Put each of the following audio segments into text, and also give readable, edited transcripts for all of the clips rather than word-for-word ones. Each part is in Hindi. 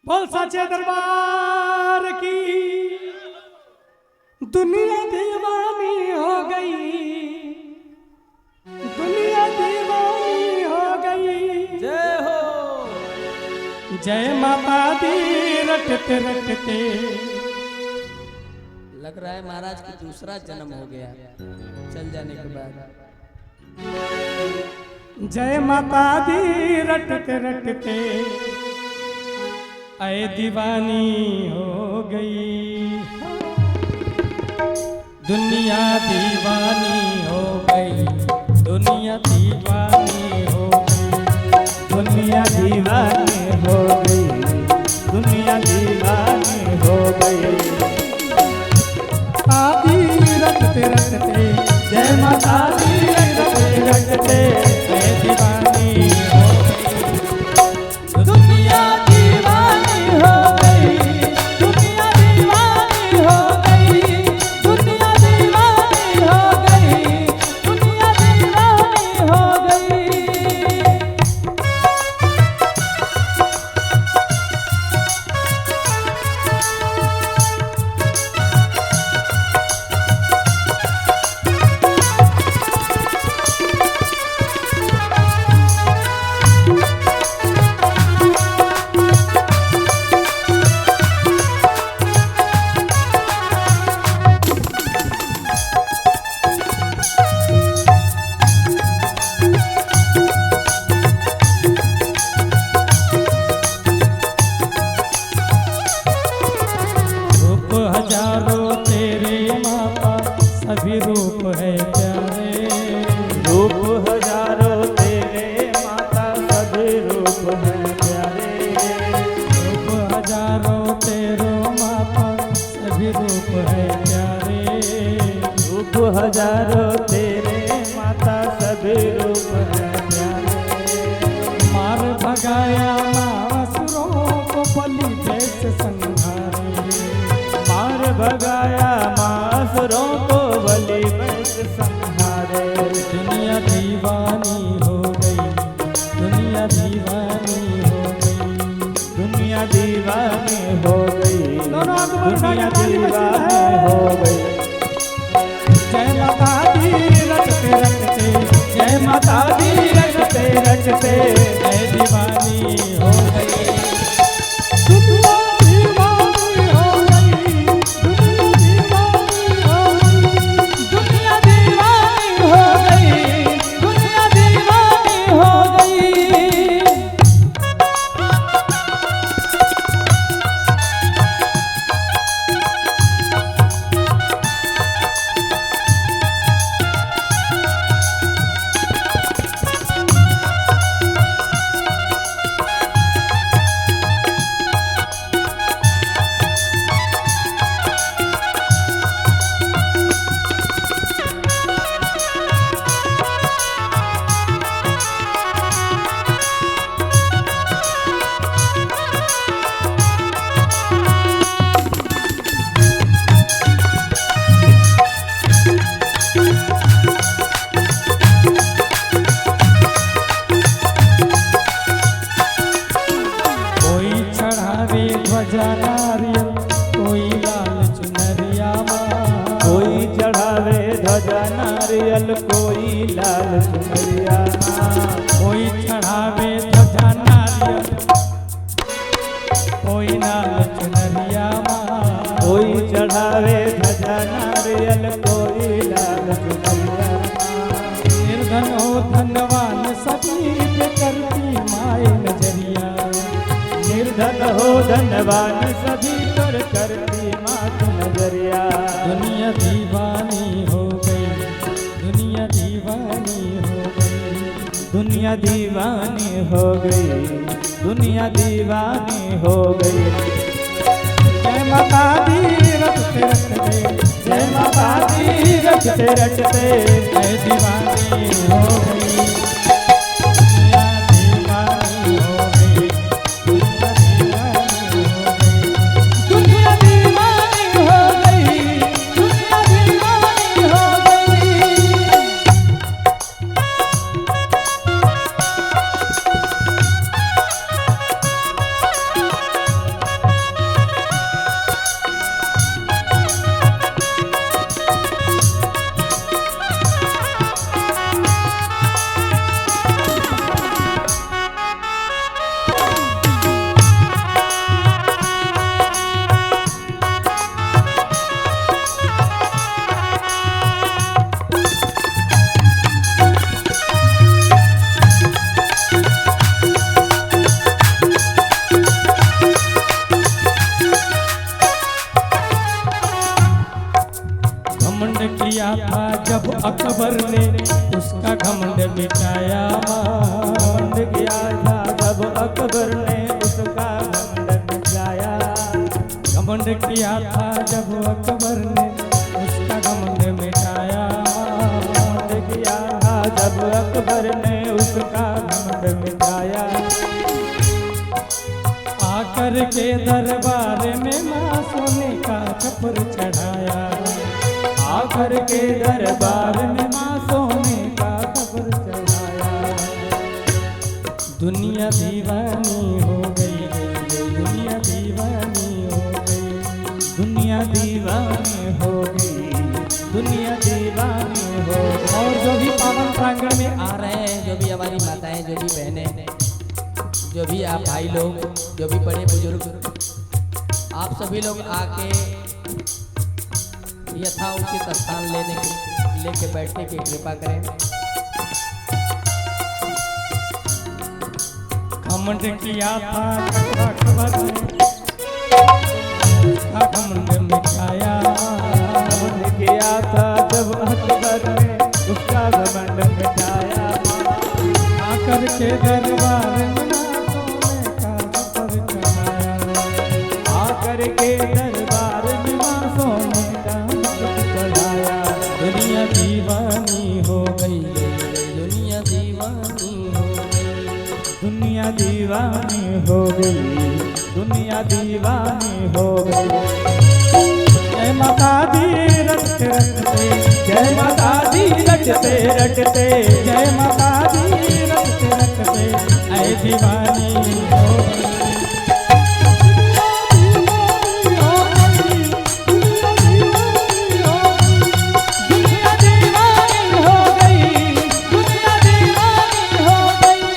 बोल साचे दरबार की। दुनिया दीवानी हो गई, दुनिया दीवानी हो गई। जय हो। जय माता दी रटते रटते। लग रहा है महाराज की दूसरा जन्म हो गया चल जाने के बाद। जय माता दी रटते रटते ऐ दीवानी हो गई। दुनिया दीवानी हो गई, दुनिया दीवानी हो गई, दुनिया दीवानी हो गई, दुनिया दीवानी हो गई। आदि रटते रटते जय माता दी रटते रटते ऐ दीवानी हो गई। दुनिया दीवानी हो गई, दुनिया दीवानी हो गई, दुनिया दीवानी हो गई, दुनिया दीवानी हो गई। रूप हजारों तेरे माता, सभी रूप है प्यारे। रूप हजारों तेरे माता, सभी रूप हैं प्यारे। रूप हजारों तेरे माता, सभी रूप है प्यारे। रूप हजारों तेरे माता, सभी रूप हैं प्यारे। मार भगाया मासुरों को बलि जैसे संहारे। मार भगाया मासुरों को बलि वैसे संहारे। दुनिया दीवानी हो गई, दुनिया दीवानी हो गई। दुनिया दीवानी हो गई, दोनों हाथ ऊपर उठा के दुनिया ताली बजाओ। दीवानी हो गई। जय माता दी रटते रटते, जय माता दी रटते रटते ऐ दीवानी हो गई। दुनिया दीवानी हो गई, दुनिया दीवानी हो गई, दुनिया दीवानी हो गई। कोई चढ़ावे ध्वजा नारियल, कोई लाल चुनरिया माँ। कोई चढ़ावे ध्वजा नारियल, कोई लाल चुनरिया माँ। कोई चढ़ावे ध्वजा नारियल, कोई लाल चुनरिया माँ। कोई चढ़ावे ध्वजा नारियल, कोई लाल चुनरिया माँ। निर्धन हो धनवान सभी पे करती माए नजरिया। निर्धन हो धनवान सभी पर करती मात नजरिया। दुनिया दीवानी हो गई, दुनिया दीवानी हो गई। दुनिया दीवानी हो गई, दुनिया दीवानी हो गई। जय माता दी रटते रटते, जय माता दी रटते रटते ऐ दीवानी हो गई। दुनिया दीवानी हो गई, दुनिया दीवानी हो गई। दुनिया दीवानी हो गई, दुनिया दीवानी हो गई। अकबर ने उसका घमंड मिटाया घमंड किया था जब अकबर ने उसका घमंड मिटाया। घमंड किया था जब अकबर ने उसका घमंड मिटाया। घमंड किया था जब अकबर ने उसका घमंड मिटाया। आकर के दरबार में माँ सोने का छप्पर चढ़ाया। आकर के दरबार में माँ सोने का छप्पर चढ़ाया। दुनिया दीवानी हो गई, दुनिया दीवानी हो गई, दुनिया दीवानी हो गई, दुनिया दीवानी हो गई। और जो भी पावन प्रांगण में आ रहे हैं, जो भी हमारी माताएं, जो भी बहनें, जो भी आप भाई लोग, जो भी बड़े बुजुर्ग, आप सभी लोग आके यथा उचित स्थान लेके बैठने की कृपा करें। घमंड किया था जब अकबर ने उसका घमंड मिटाया। घमंड किया था जब अकबर ने उसका घमंड मिटाया। आकर के दरबार में सोने का छप्पर चढ़ाया। आकर के दरबार में माँ सोने का छप्पर चढ़ाया। दुनिया दीवानी हो गई, दुनिया दीवानी हो गई, दुनिया दीवानी हो गई, दुनिया दीवानी हो गई। जय माता दी रटते रटते, जय माता दी रटते रटते, जय माता दी रटते रटते, ऐ दीवानी हो गई। दुनिया दीवानी हो गई, दुनिया दीवानी हो गई।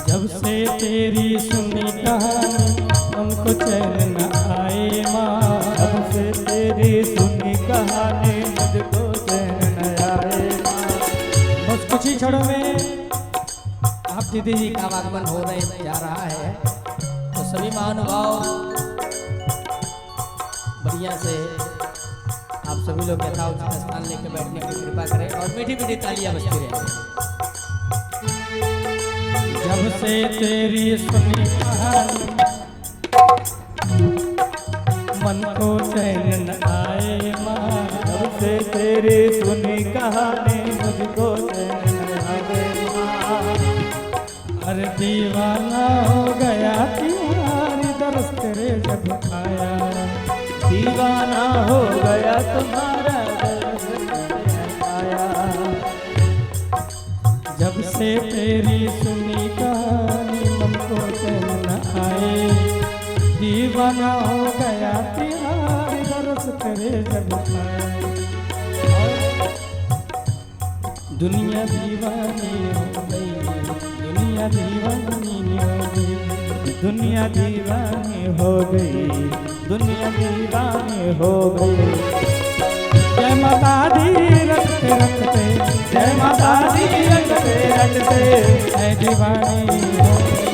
जब से तेरी सुनी कहानी उनको चैन न आए माँ। जब से तेरी सुनी कहानी मुझको चैन न आए माँ। बस कुछ ही क्षणों में आप दीदी जी का आगमन हो रहे जा रहा है, तो सभी महानुभाव बढ़िया से आप सभी लोग यथाउचित स्थान लेकर बैठने की कृपा करें और मीठी मीठी तालियां बजती रहें। जब से तेरी सुनी कहानी मन को चैन न आए माँ। जब से तेरी सुनी कहानी मुझको चैन न आए माँ। हर दीवाना हो गया तुम्हारी दरस तेरे जब आया। दीवाना हो गया तुम्हारा दर्द आया। जब से तेरी सुनी कहानी मन को चैन न आए। दीवाना हो गया तुम्हारी दरस तेरे जब आया। दुनिया दीवानी हो गई, दुनिया दीवानी हो गई, दुनिया दीवानी हो गई, दुनिया दीवानी हो गई। जय माता दी रटते रटते, जय माता दी रटते रटते, ऐ दीवानी हो गई।